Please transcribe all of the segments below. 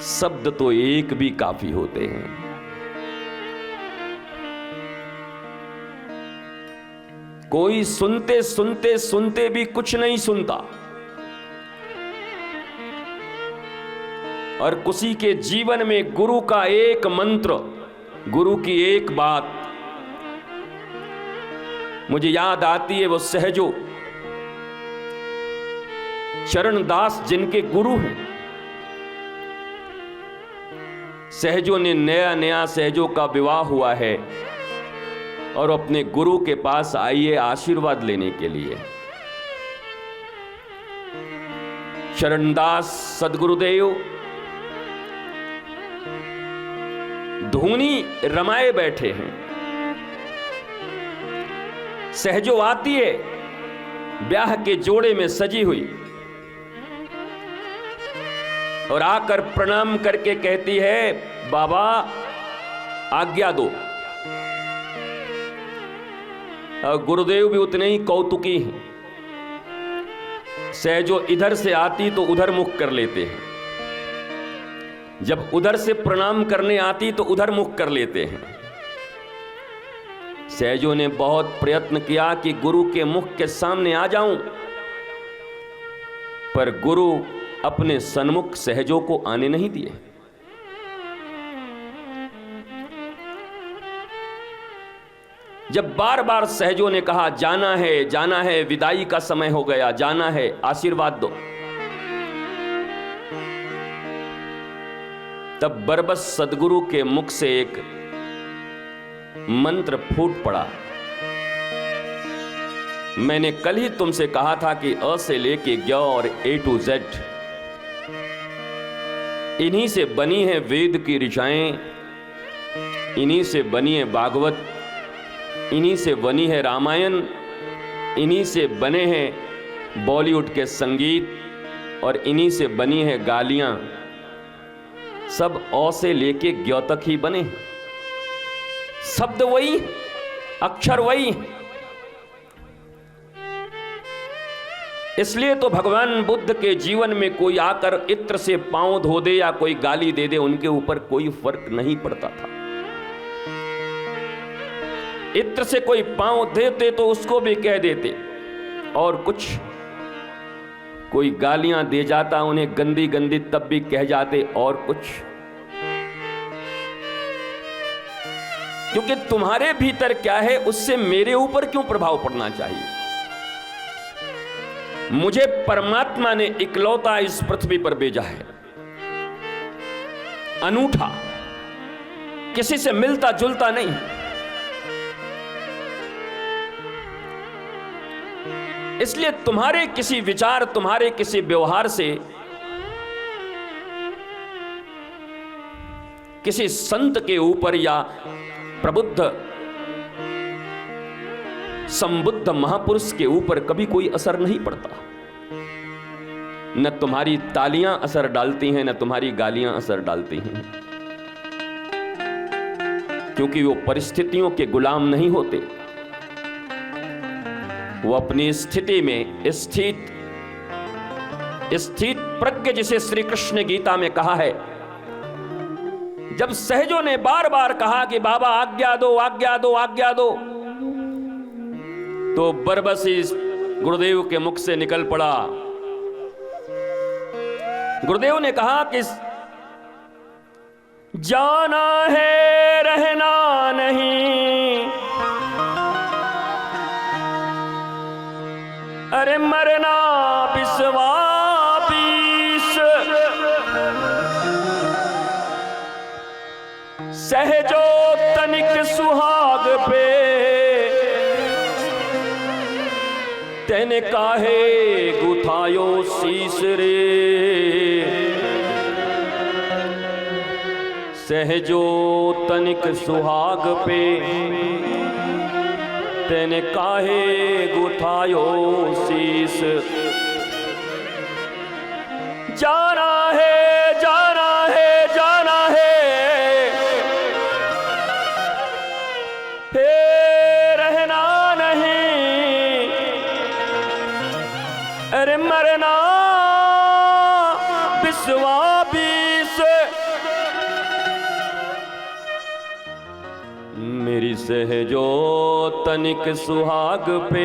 शब्द तो एक भी काफी होते हैं। कोई सुनते सुनते सुनते भी कुछ नहीं सुनता, और किसी के जीवन में गुरु का एक मंत्र, गुरु की एक बात मुझे याद आती है। वो सहजो चरणदास जिनके गुरु हैं, सहजो ने नया नया सहजो का विवाह हुआ है और अपने गुरु के पास आई है आशीर्वाद लेने के लिए। चरणदास सदगुरुदेव धूनी रमाए बैठे हैं। सहजो आती है ब्याह के जोड़े में सजी हुई और आकर प्रणाम करके कहती है, बाबा आज्ञा दो। और गुरुदेव भी उतने ही कौतुकी हैं। सहजो इधर से आती तो उधर मुख कर लेते हैं, जब उधर से प्रणाम करने आती तो उधर मुख कर लेते हैं। सहजो ने बहुत प्रयत्न किया कि गुरु के मुख के सामने आ जाऊं, पर गुरु अपने सन्मुख सहजो को आने नहीं दिए। जब बार बार सहजो ने कहा जाना है, विदाई का समय हो गया, जाना है, आशीर्वाद दो, तब बरबस सदगुरु के मुख से एक मंत्र फूट पड़ा। मैंने कल ही तुमसे कहा था कि अ से लेके ज्ञ और ए टू जेड इन्हीं से बनी है वेद की ऋचाएं, इन्हीं से बनी है भागवत, इन्हीं से बनी है रामायण, इन्हीं से बने हैं बॉलीवुड के संगीत और इन्हीं से बनी है गालियां। सब अ से लेके ज्ञ तक ही बने, शब्द वही, अक्षर वही। इसलिए तो भगवान बुद्ध के जीवन में कोई आकर इत्र से पांव धो दे या कोई गाली दे दे, उनके ऊपर कोई फर्क नहीं पड़ता था। इत्र से कोई पांव देते तो उसको भी कह देते, और कुछ कोई गालियां दे जाता उन्हें गंदी गंदी तब भी कह जाते, और कुछ। क्योंकि तुम्हारे भीतर क्या है उससे मेरे ऊपर क्यों प्रभाव पड़ना चाहिए। मुझे परमात्मा ने इकलौता इस पृथ्वी पर भेजा है, अनूठा, किसी से मिलता जुलता नहीं। इसलिए तुम्हारे किसी विचार, तुम्हारे किसी व्यवहार से किसी संत के ऊपर या प्रबुद्ध संबुद्ध महापुरुष के ऊपर कभी कोई असर नहीं पड़ता। न तुम्हारी तालियां असर डालती हैं, न तुम्हारी गालियां असर डालती हैं, क्योंकि वो परिस्थितियों के गुलाम नहीं होते। वो अपनी स्थिति में स्थित प्रज्ञ, जिसे श्री कृष्ण गीता में कहा है। जब सहजो ने बार बार कहा कि बाबा आज्ञा दो, आज्ञा दो, आज्ञा दो, तो बरबस इस गुरुदेव के मुख से निकल पड़ा। गुरुदेव ने कहा कि जाना है, रहना नहीं, अरे मरना बिस्वा बीस, सहजो तनिक सुहाग पे तेने काहे गुथायो शीस रे। सहजो तनिक सुहाग पे तेने काहे गुथायो शीस। जाना है, जाना है, जाना है, हे रहना नहीं, अरे मरना बिस्वा बीस। सहजो तनिक सुहाग पे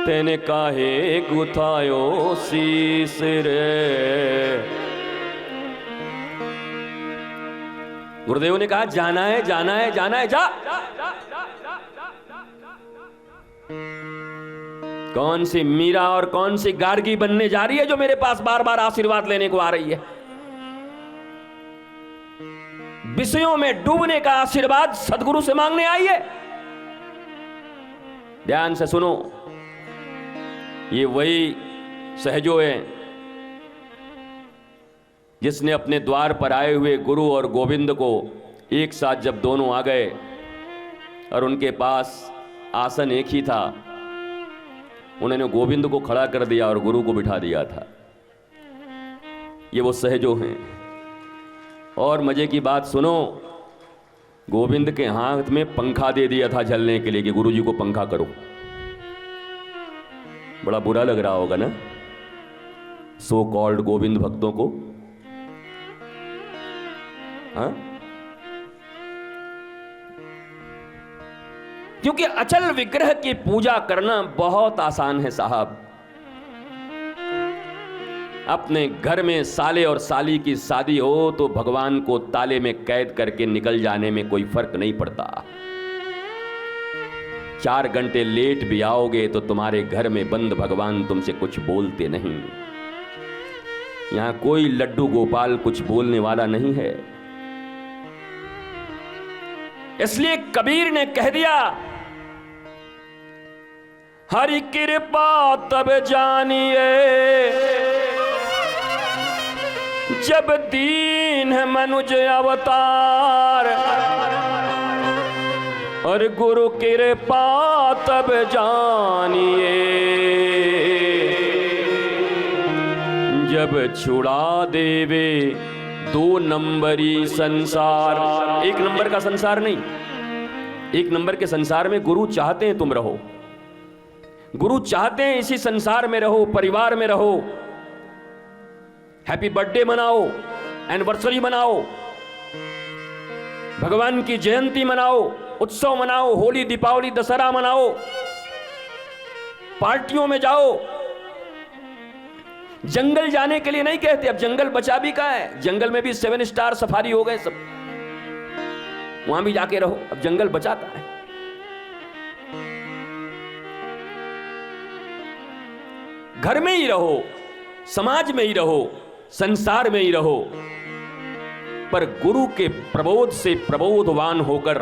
तेने काहे गुथायो शीस रे। गुरुदेव ने कहा जाना है जाना है जाना है, जा। कौन सी मीरा और कौन सी गार्गी बनने जा रही है जो मेरे पास बार बार आशीर्वाद लेने को आ रही है? विषयों में डूबने का आशीर्वाद सदगुरु से मांगने आई है। ध्यान से सुनो, ये वही सहजो है जिसने अपने द्वार पर आए हुए गुरु और गोविंद को एक साथ जब दोनों आ गए और उनके पास आसन एक ही था, उन्होंने गोविंद को खड़ा कर दिया और गुरु को बिठा दिया था। ये वो सहजो हैं। और मजे की बात सुनो, गोविंद के हाथ में पंखा दे दिया था झलने के लिए कि गुरु जी को पंखा करो। बड़ा बुरा लग रहा होगा ना सो कॉल्ड गोविंद भक्तों को, हाँ? क्योंकि अचल विग्रह की पूजा करना बहुत आसान है साहब। अपने घर में साले और साली की शादी हो तो भगवान को ताले में कैद करके निकल जाने में कोई फर्क नहीं पड़ता। 4 घंटे लेट भी आओगे तो तुम्हारे घर में बंद भगवान तुमसे कुछ बोलते नहीं। यहां कोई लड्डू गोपाल कुछ बोलने वाला नहीं है। इसलिए कबीर ने कह दिया, हरि कृपा तब जानिए जब दीन है मनुज अवतार, और गुरु कृपा तब जानिए जब छुड़ा देवे 2 नंबरी संसार। 1 नंबर का संसार नहीं, 1 नंबर के संसार में गुरु चाहते हैं तुम रहो। गुरु चाहते हैं इसी संसार में रहो, परिवार में रहो, हैप्पी बर्थडे मनाओ, एनिवर्सरी मनाओ, भगवान की जयंती मनाओ, उत्सव मनाओ, होली दीपावली दशहरा मनाओ, पार्टियों में जाओ। जंगल जाने के लिए नहीं कहते, अब जंगल बचा भी कहां है? जंगल में भी 7 स्टार सफारी हो गए सब, वहां भी जाके रहो। अब जंगल बचा कहां है? घर में ही रहो, समाज में ही रहो, संसार में ही रहो, पर गुरु के प्रबोध से प्रबोधवान होकर,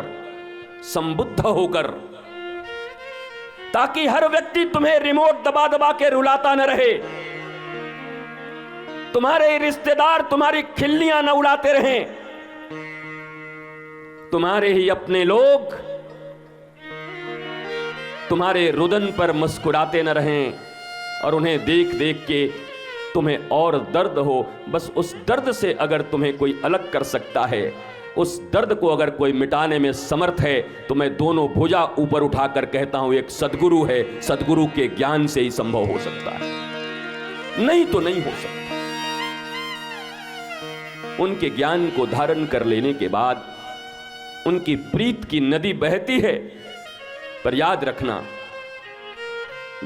संबुद्ध होकर, ताकि हर व्यक्ति तुम्हें रिमोट दबा दबा के रुलाता न रहे, तुम्हारे रिश्तेदार तुम्हारी खिल्लियां न उड़ाते रहें, तुम्हारे ही अपने लोग तुम्हारे रुदन पर मुस्कुराते न रहें और उन्हें देख देख के तुम्हें और दर्द हो। बस उस दर्द से अगर तुम्हें कोई अलग कर सकता है, उस दर्द को अगर कोई मिटाने में समर्थ है, तो मैं दोनों भुजा ऊपर उठाकर कहता हूं एक सद्गुरु है। सद्गुरु के ज्ञान से ही संभव हो सकता है, नहीं तो नहीं हो सकता। उनके ज्ञान को धारण कर लेने के बाद उनकी प्रीत की नदी बहती है। पर याद रखना,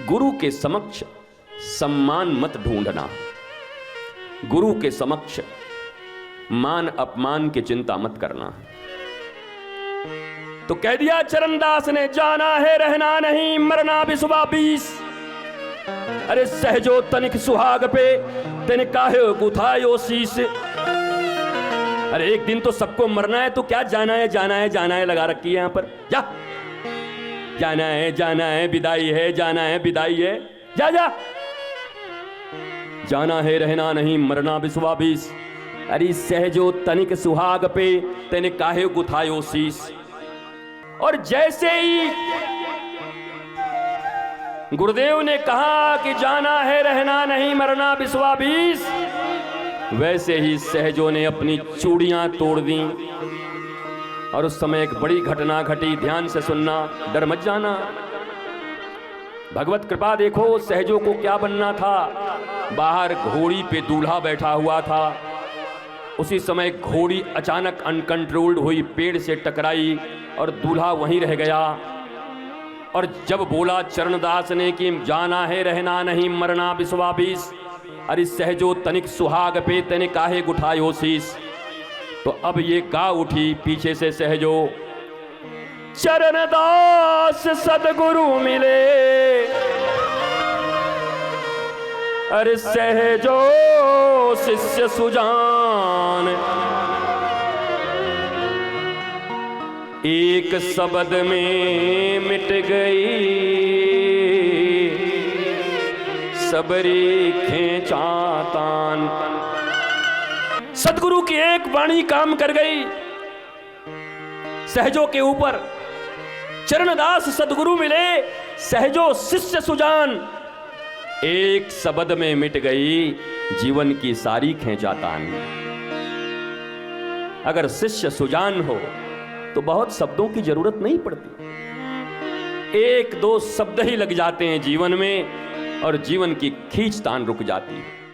गुरु के समक्ष सम्मान मत ढूंढना, गुरु के समक्ष मान अपमान की चिंता मत करना। तो कह दिया चरणदास ने, जाना है रहना नहीं मरना भी सुबह 20। अरे सहजो तनिक सुहाग पे तेने काहे गुथायो शीस। अरे एक दिन तो सबको मरना है, तो क्या जाना है जाना है जाना है लगा रखी है यहां पर। जा, जाना है विदाई है, जाना है विदाई है, जा जा। जाना है रहना नहीं मरना भी सुबह 20। अरे सहजो तनिक सुहाग पे तेने काहे गुथायो शीस। और जैसे ही गुरुदेव ने कहा कि जाना है रहना नहीं मरना भी सुबह 20, वैसे ही सहजो ने अपनी चूड़ियां तोड़ दी। और उस समय एक बड़ी घटना घटी, ध्यान से सुनना, डर मत जाना। भगवत कृपा देखो, सहजो को क्या बनना था। बाहर घोड़ी पे दूल्हा बैठा हुआ था, उसी समय घोड़ी अचानक अनकंट्रोल्ड हुई, पेड़ से टकराई और दूल्हा वहीं रह गया। और जब बोला चरणदास ने कि जाना है रहना नहीं मरना विश्वाबीस, अरे सहजो तनिक सुहाग पे तने काहे गुठायो शीस। तो अब ये गा उठी पीछे से सहजो, चरणदास सदगुरु मिले, अरे सहजो शिष्य सुजान, एक शब्द में मिट गई सबरी खेचातान। सदगुरु की एक वाणी काम कर गई सहजो के ऊपर। चरणदास सदगुरु मिले, सहजो शिष्य सुजान, एक शब्द में मिट गई जीवन की सारी खेचातान। अगर शिष्य सुजान हो तो बहुत शब्दों की जरूरत नहीं पड़ती, एक दो शब्द ही लग जाते हैं जीवन में और जीवन की खींचतान रुक जाती है।